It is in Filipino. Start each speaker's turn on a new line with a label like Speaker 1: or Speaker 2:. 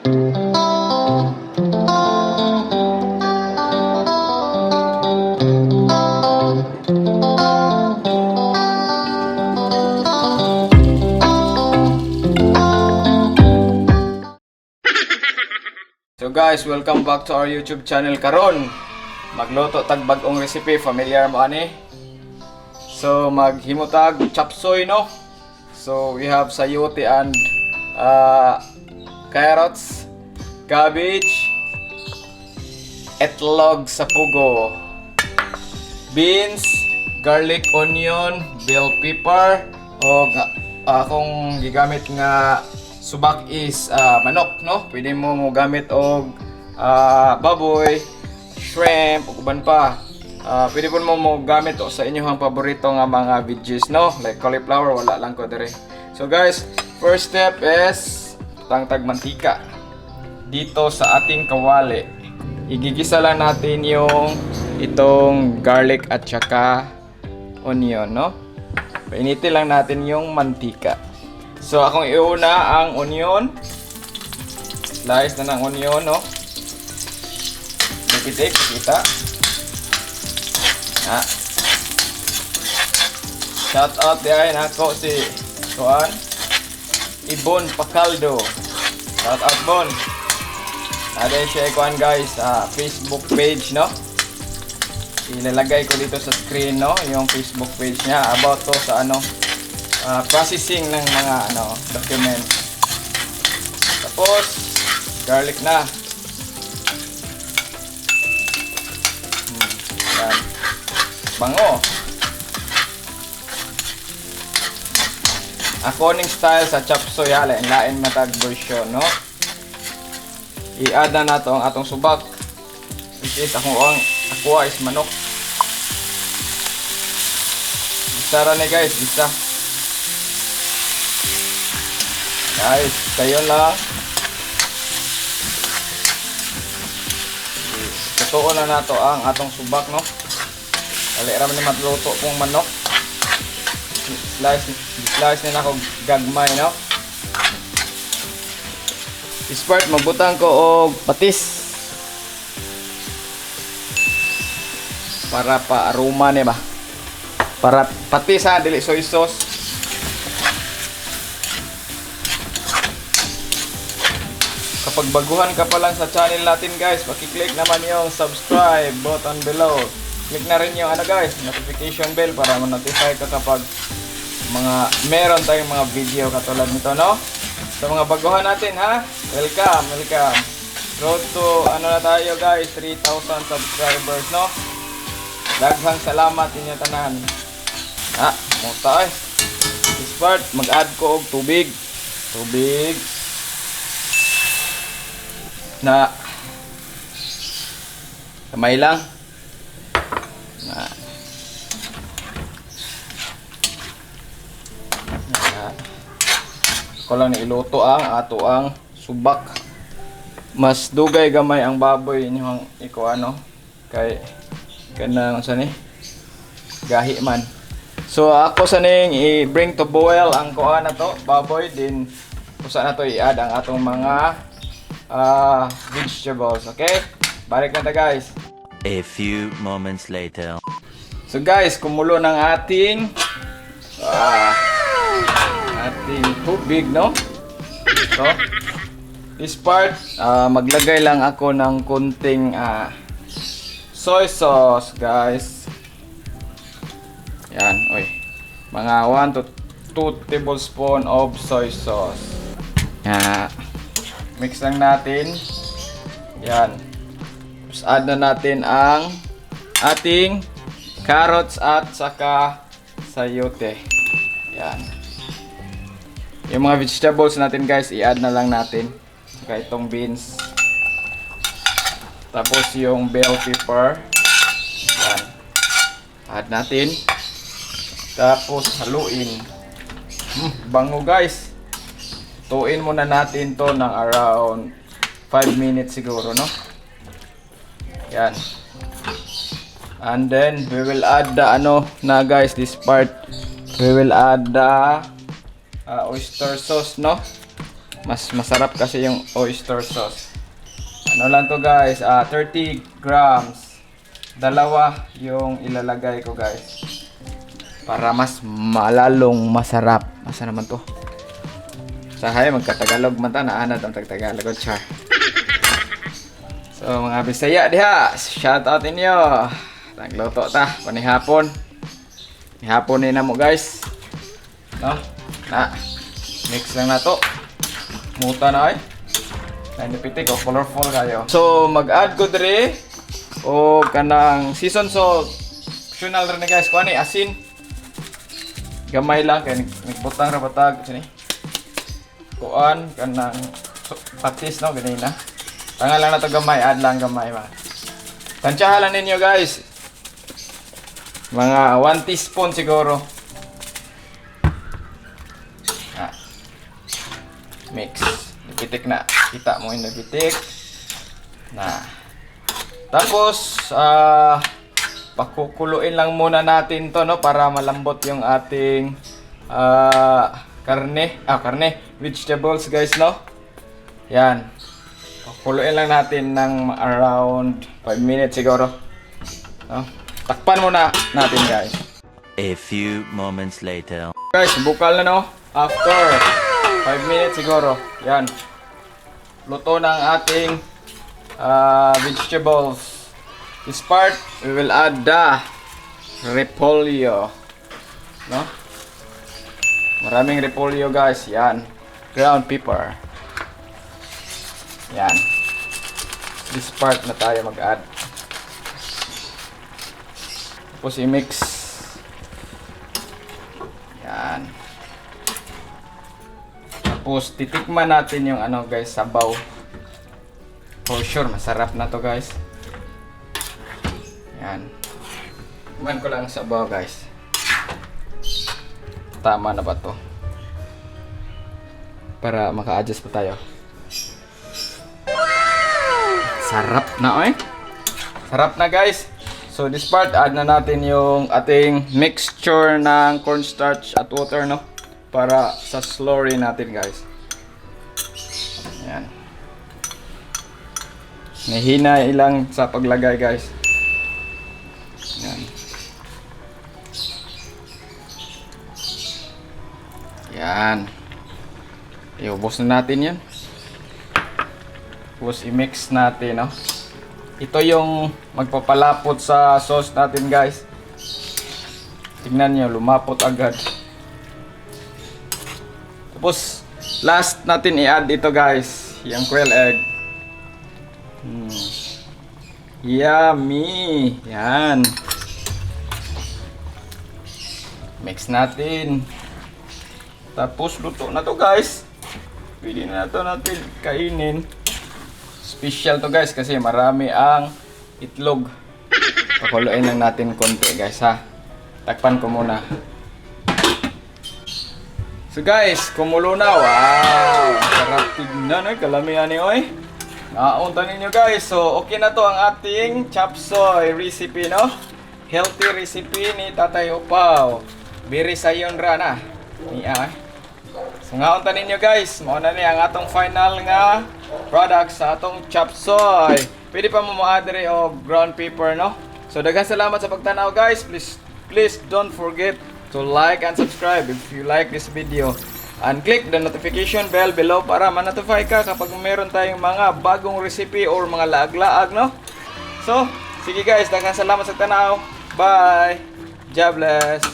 Speaker 1: So guys, welcome back to our YouTube channel. Karon magluto tag bag-ong recipe, familiar mo ani? So maghimutag chapsoy, no? So we have sayote and carrots, cabbage, etlog sa pugo, beans, garlic, onion, bell pepper, o akong gigamit nga subak is manok, no? Pwede mo gamit og baboy, shrimp, ug uban pa. Pwede po mo gamit o sa inyong paborito nga mga veggies, no? Like cauliflower, wala lang ko dire. So guys, first step is tangtag mantika dito sa ating kawali. Igigisa lang natin yung itong garlic at saka onion, no? Painitin lang natin yung mantika. So akong iuna ang onion. Slice na ng onion, no? Pipitik, kita. Shout out diyan ako si Kuan Ibon Pacaldo. Shout out Bon. Ada siya Kuan guys, Facebook page, no? Ilalagay ko dito sa screen, no, yung Facebook page niya about to sa processing ng mga documents. Tapos garlic na. Yan. Bango. Ako ning style sa chapsoy, lain matag version, no? I-add na nato ang atong subak, which is ako is manok. Bisa ra ni guys, bisa. Guys, kayo lang. Tutuon na nato ang atong subak, no? Dali ra man ni matluto kong manok. Slice ni nako gagmay, no? This part magbutang ko og patis para pa aroma ni ba. Para patis dili soy sauce. Kapag baguhan ka pa lang sa channel natin guys, paki-click naman yung subscribe button below. Click na rin yung guys, notification bell para ma-notify ka kapag meron tayong mga video katulad nito, no? Sa mga baguhan natin, welcome. Road to na tayo guys, 3,000 subscribers, no? Daghang salamat inyo tanan. Muta This part mag-add ko og tubig na kamay lang. Ko lang iluto ang subak. Mas dugay gamay ang baboy inyong kay kanang gahi man. So ako saning i-bring to boil ang kuan na to, baboy, din usa na to i-add ang atong mga vegetables, okay? Balik na ta guys.
Speaker 2: A few moments later.
Speaker 1: So guys, kumulo ng ating tubig, no? So, this part, maglagay lang ako ng kunting soy sauce, guys. Yan, mga 1 to 2 tablespoon of soy sauce. Mix lang natin. Yan. Tapos add na natin ang ating carrots at saka sayote. Yan. Yung mga vegetables natin guys, i-add na lang natin. Saka itong beans. Tapos yung bell pepper. Yan. Add natin. Tapos haluin. Bango guys. Tuin muna natin to ng around 5 minutes siguro, no? Yan. And then we will add the guys, this part we will add the oyster sauce, no? Mas masarap kasi yung oyster sauce. Ano lang to guys, 30 grams. Dalawa yung ilalagay ko guys. Para mas malalong masarap. Masa naman to? Sahay, magkatagalog man ta. Naanad ang tagtagalog. Char. So mga Bisaya diha, shout out inyo. Tagluto ta, panihapon. Ihapon ni namo guys. No? Na. Mix lang na to. Muta na ay. Nainipitik o colorful kayo. So mag-add ko dire o kanang season salt. Optional rin na guys. Kuha ni asin. Gamay lang kay nagbutang ra batag sini. Kuan kanang patis no ganina. Tangal lang na to gamay, add lang gamay ba. Tansyahan lang ninyo guys. Mga 1 teaspoon siguro. Mix. Nabitik na. Kita mo yung nabitik. Na. Tapos, pakukuluin lang muna natin to no para malambot yung ating karne, vegetables guys no. Yan. Pakuluin lang natin ng around 5 minutes siguro. No? Takpan muna natin guys.
Speaker 2: A few moments later.
Speaker 1: Guys, bukal na no. After 5 minutes siguro. Yan. Luto ng ating vegetables. This part, we will add the repolyo. No? Maraming repolyo guys. Yan. Ground pepper. Yan. This part na tayo mag-add. Tapos i-mix. Yan. Tapos titikman natin yung ano guys, sabaw. For sure, masarap na to guys. Yan. Tikman ko lang sabaw guys. Tama na ba to? Para maka-adjust pa tayo. Sarap na eh. Sarap na guys. So this part, add na natin yung ating mixture ng cornstarch at water no. Para sa slurry natin guys. Ayan. Mahina ilang sa paglagay guys. Ayan. Ayan. Iubos na natin yan. Tapos i-mix natin no. Ito yung magpapalapot sa sauce natin guys. Tingnan nyo, lumapot agad. Tapos last natin i-add ito guys, yung quail egg. Yummy! Yan. Mix natin. Tapos luto na to guys. Pwede na to natin kainin. Special to guys kasi marami ang itlog. Pakuluin lang natin konti guys ha. Takpan ko muna. So guys, kumulo na. Wow! Sarap tignan eh. Kalamihan ni oy. Nakaunta ninyo guys. So okay na to ang ating chop suey recipe no. Healthy recipe ni Tatay Upaw. Biri sayon ra na. Niya. So ngaunta ninyo guys. Mauna ni ang atong final nga product sa atong chop suey. Pwede pa mo mo-add og ground pepper no. So daghang salamat sa pagtanaw guys. Please don't forget to like and subscribe if you like this video. And click the notification bell below para ma-notify ka kapag meron tayong mga bagong recipe or mga laag-laag no. So, sige guys, daghang salamat sa tanaw. Bye. God bless.